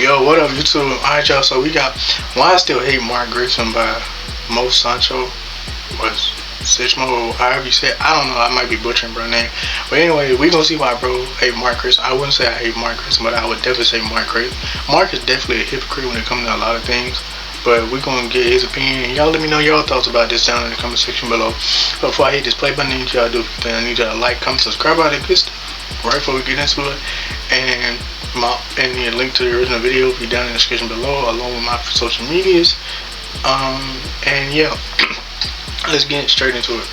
Yo, what up, YouTube? Alright, y'all. So we got Why I Still Hate Mark Grayson by Mo Sancho. Was Sishmo, or however you say it. I don't know. I might be butchering bro name. But anyway, we gonna see why bro hate Mark Grayson. I wouldn't say I hate Mark Grayson, but I would definitely say Mark Grayson. Mark is definitely a hypocrite when it comes to a lot of things. But we're gonna get his opinion, and y'all let me know your thoughts about this down in the comment section below. But before I hit this play button, I need y'all to do everything. I need y'all to like, comment, subscribe, all that good stuff. Right before we get into it, and the link to the original video will be down in the description below, along with my social medias. And yeah, let's get straight into it.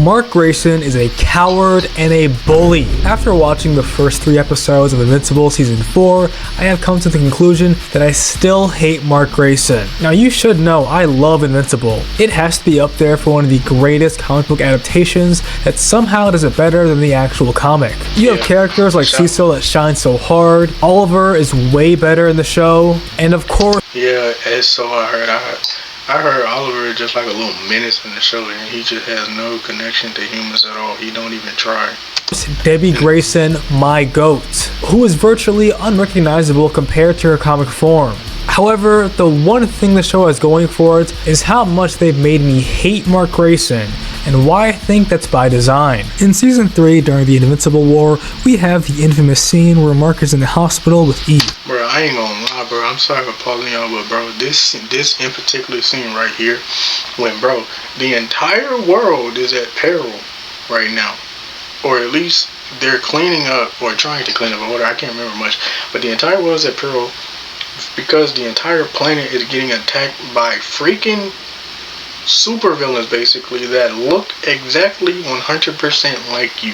Mark Grayson is a coward and a bully. After watching the first 3 episodes of Invincible Season 4, I have come to the conclusion that I still hate Mark Grayson. Now you should know I love Invincible. It has to be up there for one of the greatest comic book adaptations that somehow does it better than the actual comic. You have characters like Cecil that shine so hard, Oliver is way better in the show, and of course... Yeah, it's so I heard Oliver is just like a little menace in the show, and he just has no connection to humans at all. He don't even try. Debbie Grayson, my goat, who is virtually unrecognizable compared to her comic form. However, the one thing the show has going for it is how much they've made me hate Mark Grayson, and why I think that's by design. In Season 3, during the Invincible War, we have the infamous scene where Mark is in the hospital with Eve. Bro, I ain't gonna lie, bro. I'm sorry for calling y'all, but bro, this in particular scene right here, when bro, the entire world is at peril right now, or at least they're cleaning up or trying to clean up or whatever. I can't remember much, but the entire world is at peril because the entire planet is getting attacked by freaking supervillains, basically, that look exactly 100% like you.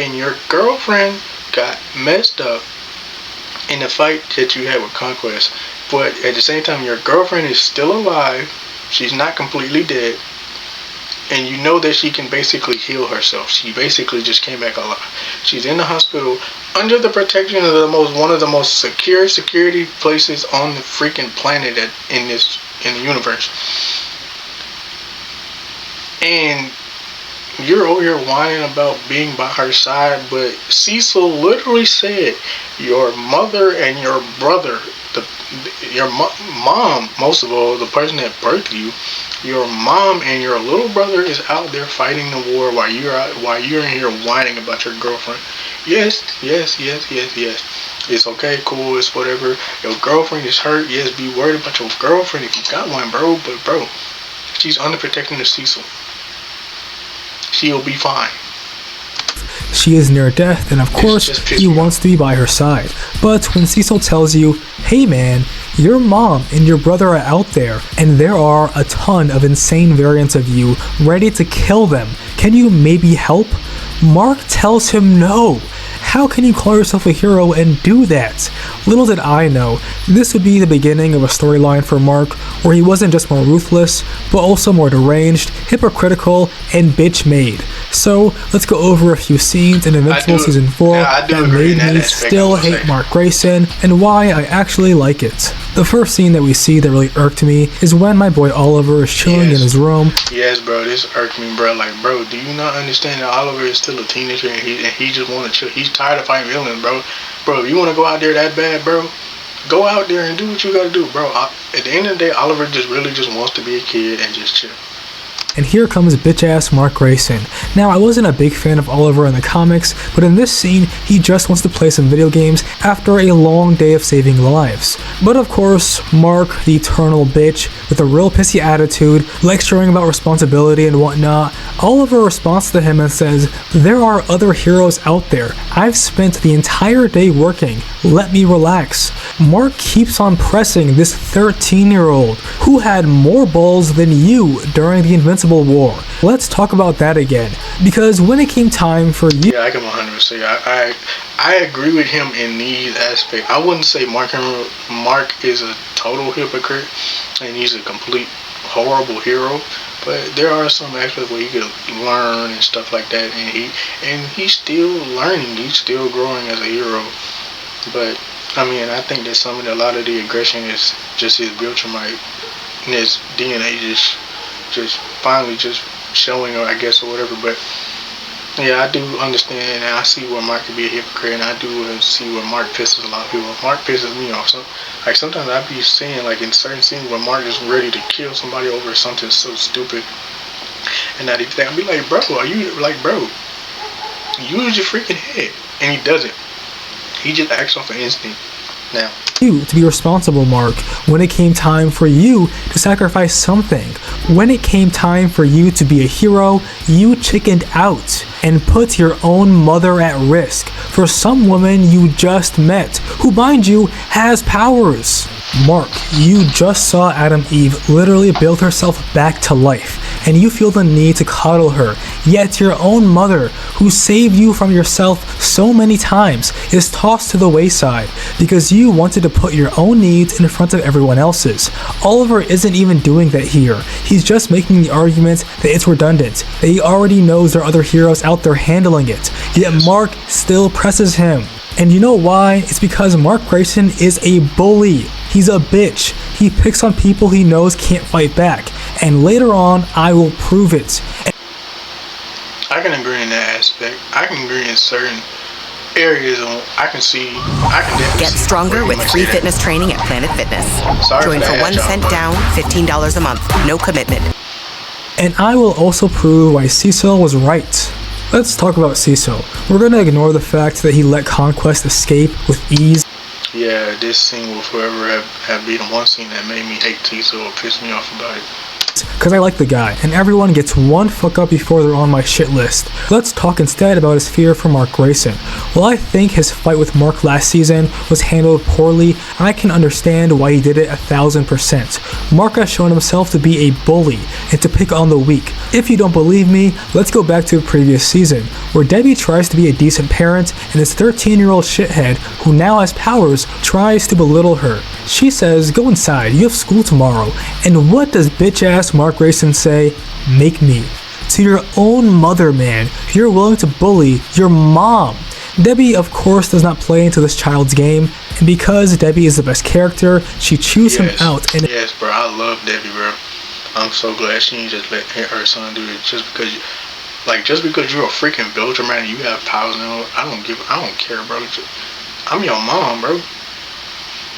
And your girlfriend got messed up in the fight that you had with Conquest, but at the same time your girlfriend is still alive. She's not completely dead, and you know that she can basically heal herself. She basically just came back alive. She's in the hospital under the protection of one of the most secure security places on the freaking planet in the universe. And you're over here whining about being by her side, but Cecil literally said your mother and your brother, your mom, most of all, the person that birthed you, your mom and your little brother is out there fighting the war while you're in here whining about your girlfriend. Yes. It's okay, cool, it's whatever. Your girlfriend is hurt. Yes, be worried about your girlfriend if you got one, bro. But bro, she's under protection of Cecil. She'll be fine. She is near death, and of course, he wants to be by her side. But when Cecil tells you, hey man, your mom and your brother are out there, and there are a ton of insane variants of you ready to kill them, can you maybe help? Mark tells him no. How can you call yourself a hero and do that? Little did I know, this would be the beginning of a storyline for Mark where he wasn't just more ruthless, but also more deranged, hypocritical, and bitch-made. So, let's go over a few scenes in Invincible Season 4 that made me still hate Mark Grayson, and why I actually like it. The first scene that we see that really irked me is when my boy Oliver is chilling in his room. Yes, bro, this irked me, bro. Like, bro, do you not understand that Oliver is still a teenager and he just want to chill? He's tired of fighting villains, bro. Bro, if you want to go out there that bad, bro, go out there and do what you gotta do, bro. At the end of the day, Oliver just really wants to be a kid and just chill. And here comes bitch-ass Mark Grayson. Now, I wasn't a big fan of Oliver in the comics, but in this scene, he just wants to play some video games after a long day of saving lives. But of course, Mark, the eternal bitch, with a real pissy attitude, lecturing about responsibility and whatnot, Oliver responds to him and says, there are other heroes out there. I've spent the entire day working. Let me relax. Mark keeps on pressing this 13-year-old who had more balls than you during the Invincible War. Let's talk about that again, because when it came time for you... Yeah, I can 100%. I agree with him in these aspects. I wouldn't say Mark is a total hypocrite and he's a complete horrible hero, but there are some aspects where he could learn and stuff like that, and he's still learning. He's still growing as a hero. But I mean, I think that a lot of the aggression is just his Viltrumite and his DNA just finally just showing, or I guess, or whatever. But Yeah, I do understand, and I see where Mark can be a hypocrite, and I do see where Mark pisses a lot of people off. Mark pisses me off. So, like, sometimes I be seeing, like, in certain scenes where Mark is ready to kill somebody over something so stupid, and not even think. I be like, bro, are you, like, bro, use your freaking head. And he doesn't. He just acts off of instinct now. You to be responsible, Mark, when it came time for you to sacrifice something. When it came time for you to be a hero, you chickened out and put your own mother at risk for some woman you just met, who, mind you, has powers. Mark, you just saw Adam Eve literally build herself back to life, and you feel the need to coddle her, yet your own mother, who saved you from yourself so many times, is tossed to the wayside because you wanted to put your own needs in front of everyone else's. Oliver isn't even doing that here. He's just making the argument that it's redundant, that he already knows there are other heroes out there handling it, yet Mark still presses him. And you know why? It's because Mark Grayson is a bully. He's a bitch. He picks on people he knows can't fight back. And later on, I will prove it. I can agree in that aspect. I can agree in certain areas. I can definitely get stronger with free fitness training at Planet Fitness. Join for 1 cent down, $15 a month, no commitment. And I will also prove why Cecil was right. Let's talk about Cecil. We're gonna ignore the fact that he let Conquest escape with ease. Yeah, this scene will forever have been the one scene that made me hate Cecil or piss me off about it. Because I like the guy, and everyone gets one fuck up before they're on my shit list. Let's talk instead about his fear for Mark Grayson. While I think his fight with Mark last season was handled poorly, I can understand why he did it 1000%. Mark has shown himself to be a bully and to pick on the weak. If you don't believe me, let's go back to the previous season, where Debbie tries to be a decent parent and this 13-year-old shithead, who now has powers, tries to belittle her. She says, "Go inside, you have school tomorrow." And what does bitch-ass Mark Grayson say? "Make me." To your own mother, man. You're willing to bully your mom. Debbie, of course, does not play into this child's game, and because Debbie is the best character, she chews him out. And yes, bro, I love Debbie, bro. I'm so glad she didn't just let her son do it just because you're a freaking villager, man, and you have powers now. I don't care, bro. I'm your mom, bro.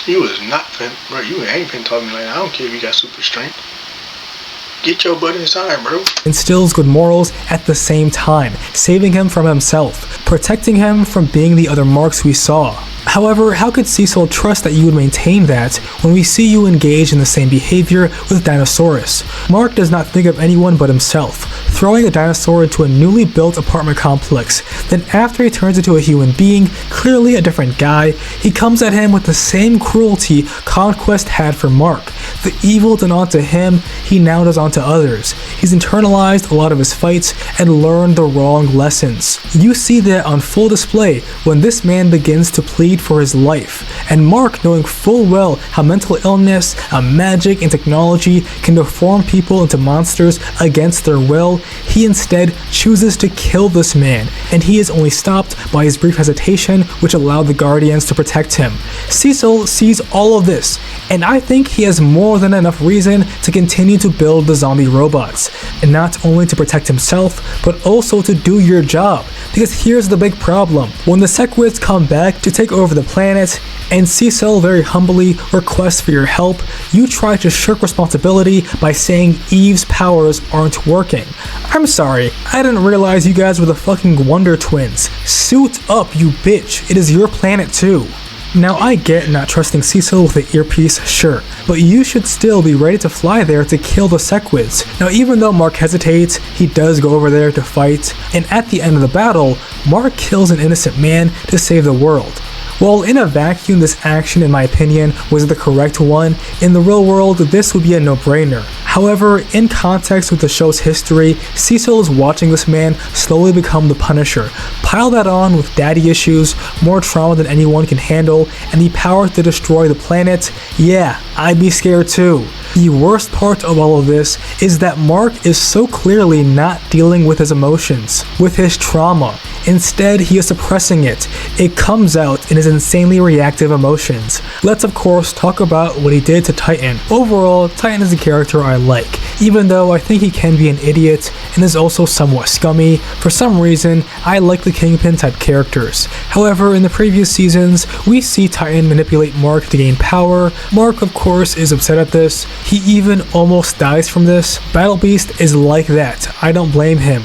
You is not bro. You ain't finna talk to me like that. I don't care if you got super strength. Get your butt inside, bro. Instills good morals at the same time, saving him from himself, protecting him from being the other Marks we saw. However, how could Cecil trust that you would maintain that when we see you engage in the same behavior with Dinosaurus? Mark does not think of anyone but himself, throwing a dinosaur into a newly built apartment complex. Then after he turns into a human being, clearly a different guy, he comes at him with the same cruelty Conquest had for Mark. The evil done onto him, he now does onto others. He's internalized a lot of his fights and learned the wrong lessons. You see that on full display when this man begins to plead for his life, and Mark, knowing full well how mental illness, magic, and technology can deform people into monsters against their will, he instead chooses to kill this man, and he is only stopped by his brief hesitation, which allowed the Guardians to protect him. Cecil sees all of this, and I think he has more than enough reason to continue to build the zombie robots, and not only to protect himself, but also to do your job. Because here's the big problem: when the Sequids come back to take over the planet, and Cecil very humbly requests for your help, you try to shirk responsibility by saying Eve's powers aren't working. I'm sorry, I didn't realize you guys were the fucking Wonder Twins. Suit up, you bitch. It is your planet too. Now I get not trusting Cecil with the earpiece, sure, but you should still be ready to fly there to kill the Sequids. Now even though Mark hesitates, he does go over there to fight, and at the end of the battle, Mark kills an innocent man to save the world. While in a vacuum this action, in my opinion, was the correct one, in the real world this would be a no-brainer. However, in context with the show's history, Cecil is watching this man slowly become the Punisher. Pile that on with daddy issues, more trauma than anyone can handle, and the power to destroy the planet, yeah, I'd be scared too. The worst part of all of this is that Mark is so clearly not dealing with his emotions, with his trauma. Instead, he is suppressing it. It comes out in his insanely reactive emotions. Let's of course talk about what he did to Titan. Overall, Titan is a character I like, even though I think he can be an idiot and is also somewhat scummy. For some reason, I like the Kingpin type characters. However, in the previous seasons, we see Titan manipulate Mark to gain power. Mark, of course, is upset at this. He even almost dies from this. Battle Beast is like that. I don't blame him.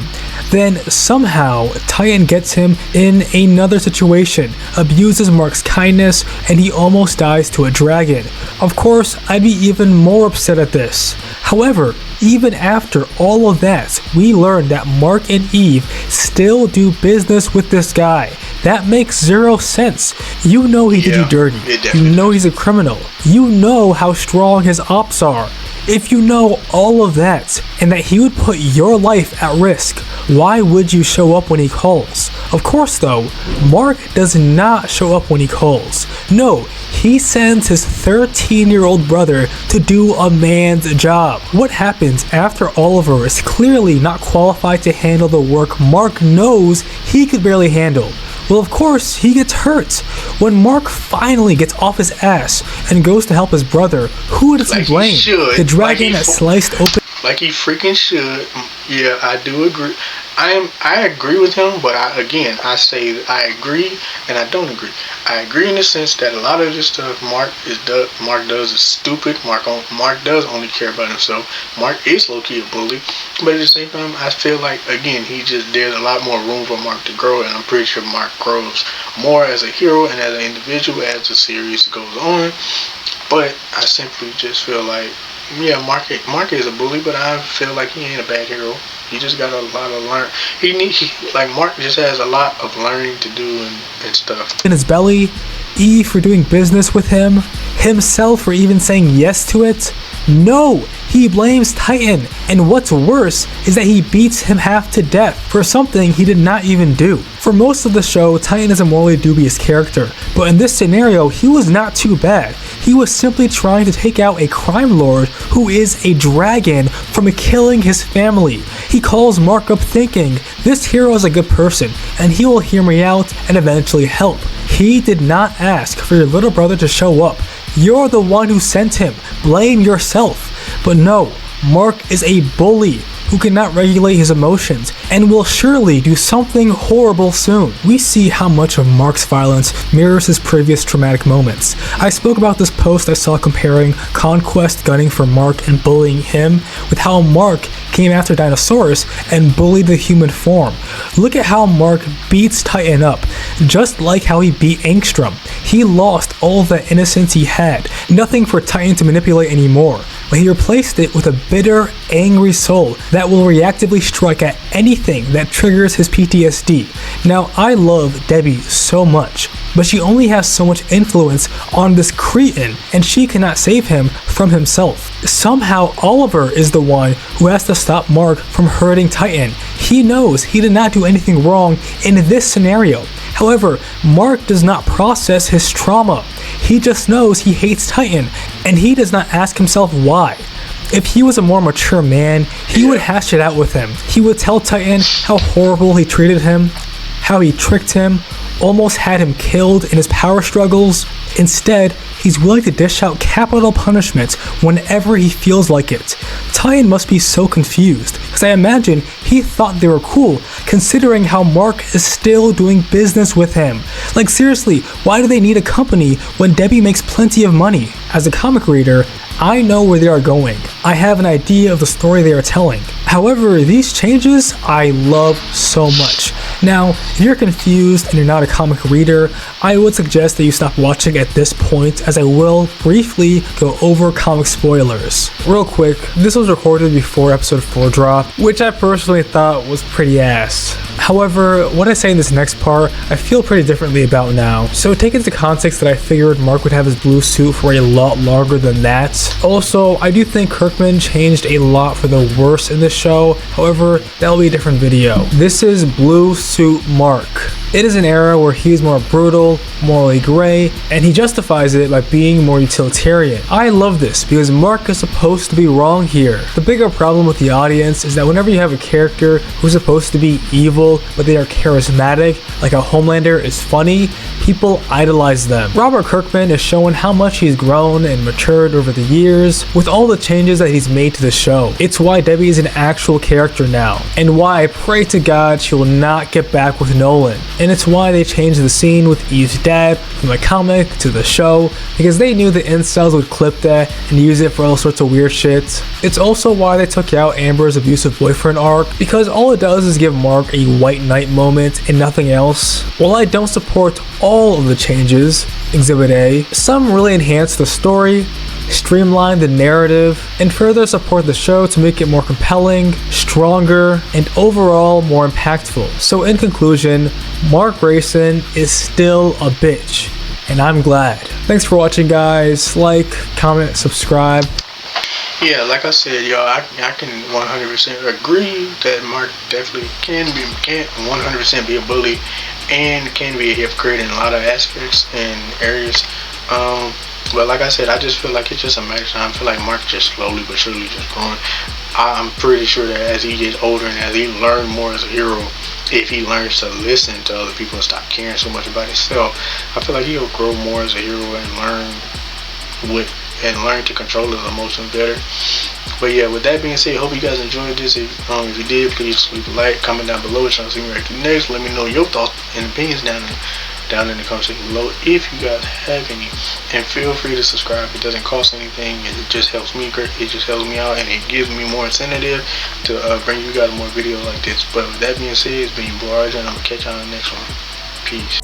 Then somehow Titan gets him in another situation, abuses Mark's kindness, and he almost dies to a dragon. Of course, I'd be even more upset at this. However, even after all of that, we learn that Mark and Eve still do business with this guy. That makes zero sense. You know he did you dirty. You know he's a criminal. You know how strong his ops are. If you know all of that, and that he would put your life at risk, why would you show up when he calls? Of course though, Mark does not show up when he calls. No, he sends his 13-year-old brother to do a man's job. What happens after Oliver is clearly not qualified to handle the work Mark knows he could barely handle? Well, of course, he gets hurt. When Mark finally gets off his ass and goes to help his brother, who does he blame? The dragon that sliced open. Like he freaking should. Yeah, I do agree. I agree with him, but I say that I agree and I don't agree. I agree in the sense that a lot of this stuff Mark does is stupid. Mark does only care about himself. Mark is low-key a bully, but at the same time, I feel like again there's a lot more room for Mark to grow, and I'm pretty sure Mark grows more as a hero and as an individual as the series goes on. But I simply just feel like, yeah, Mark is a bully, but I feel like he ain't a bad hero. He just got a lot of learn. Mark just has a lot of learning to do and stuff. In his belly, Eve for doing business with him, himself for even saying yes to it. No, he blames Titan, and what's worse is that he beats him half to death for something he did not even do. For most of the show, Titan is a morally dubious character, but in this scenario, he was not too bad. He was simply trying to take out a crime lord who is a dragon from killing his family. He calls Mark up thinking, this hero is a good person, and he will hear me out and eventually help. He did not ask for your little brother to show up. You're the one who sent him. Blame yourself. But no, Mark is a bully who cannot regulate his emotions and will surely do something horrible soon. We see how much of Mark's violence mirrors his previous traumatic moments. I spoke about this post I saw comparing Conquest gunning for Mark and bullying him with how Mark came after Dinosaurus and bullied the human form. Look at how Mark beats Titan up, just like how he beat Angstrom. He lost all the innocence he had, nothing for Titan to manipulate anymore, but he replaced it with a bitter, angry soul that will reactively strike at anything that triggers his PTSD. Now, I love Debbie so much, but she only has so much influence on this cretin, and she cannot save him from himself. Somehow, Oliver is the one who has to stop Mark from hurting Titan. He knows he did not do anything wrong in this scenario. However, Mark does not process his trauma. He just knows he hates Titan, and he does not ask himself why. If he was a more mature man, he would hash it out with him. He would tell Titan how horrible he treated him, how he tricked him, almost had him killed in his power struggles. Instead, he's willing to dish out capital punishment whenever he feels like it. Titan must be so confused, because I imagine he thought they were cool, considering how Mark is still doing business with him. Like seriously, why do they need a company when Debbie makes plenty of money? As a comic reader, I know where they are going. I have an idea of the story they are telling. However, these changes I love so much. Now, if you're confused and you're not a comic reader, I would suggest that you stop watching at this point, as I will briefly go over comic spoilers. Real quick, this was recorded before episode 4 dropped, which I personally thought was pretty ass. However, what I say in this next part, I feel pretty differently about now. So take into context that I figured Mark would have his blue suit for a lot longer than that. Also, I do think Kirkman changed a lot for the worse in this show. However, that'll be a different video. This is Blue Suit Mark. It is an era where he's more brutal, morally gray, and he justifies it by being more utilitarian. I love this because Mark is supposed to be wrong here. The bigger problem with the audience is that whenever you have a character who's supposed to be evil, but they are charismatic, like a Homelander is funny, people idolize them. Robert Kirkman is showing how much he's grown and matured over the years with all the changes that he's made to the show. It's why Debbie is an actual character now, and why I pray to God she will not get back with Nolan. And it's why they changed the scene with Eve's dad from the comic to the show, because they knew the incels would clip that and use it for all sorts of weird shit. It's also why they took out Amber's abusive boyfriend arc, because all it does is give Mark a white knight moment and nothing else. While I don't support all of the changes, Exhibit A, some really enhance the story, streamline the narrative, and further support the show to make it more compelling, stronger, and overall more impactful. So in conclusion, Mark Grayson is still a bitch, and I'm glad. Thanks for watching, guys. Like, comment, subscribe. Yeah, like I said, y'all, I can 100% agree that Mark definitely can 100% be a bully and can be a hypocrite in a lot of aspects and areas. But like I said, I just feel like it's just a matter of time. I feel like Mark just slowly but surely just growing. I'm pretty sure that as he gets older and as he learns more as a hero, if he learns to listen to other people and stop caring so much about himself, I feel like he'll grow more as a hero and learn to control his emotions better. But yeah, with that being said, hope you guys enjoyed this. If you did, please leave a like, comment down below. Trying to see me right next. Let me know your thoughts and opinions down in the comment section below if you guys have any, and feel free to subscribe. It doesn't cost anything, and it just helps me out, and it gives me more incentive to bring you guys more videos like this. But with that being said, it's been your boy RJ, and I'm gonna catch you on the next one. Peace.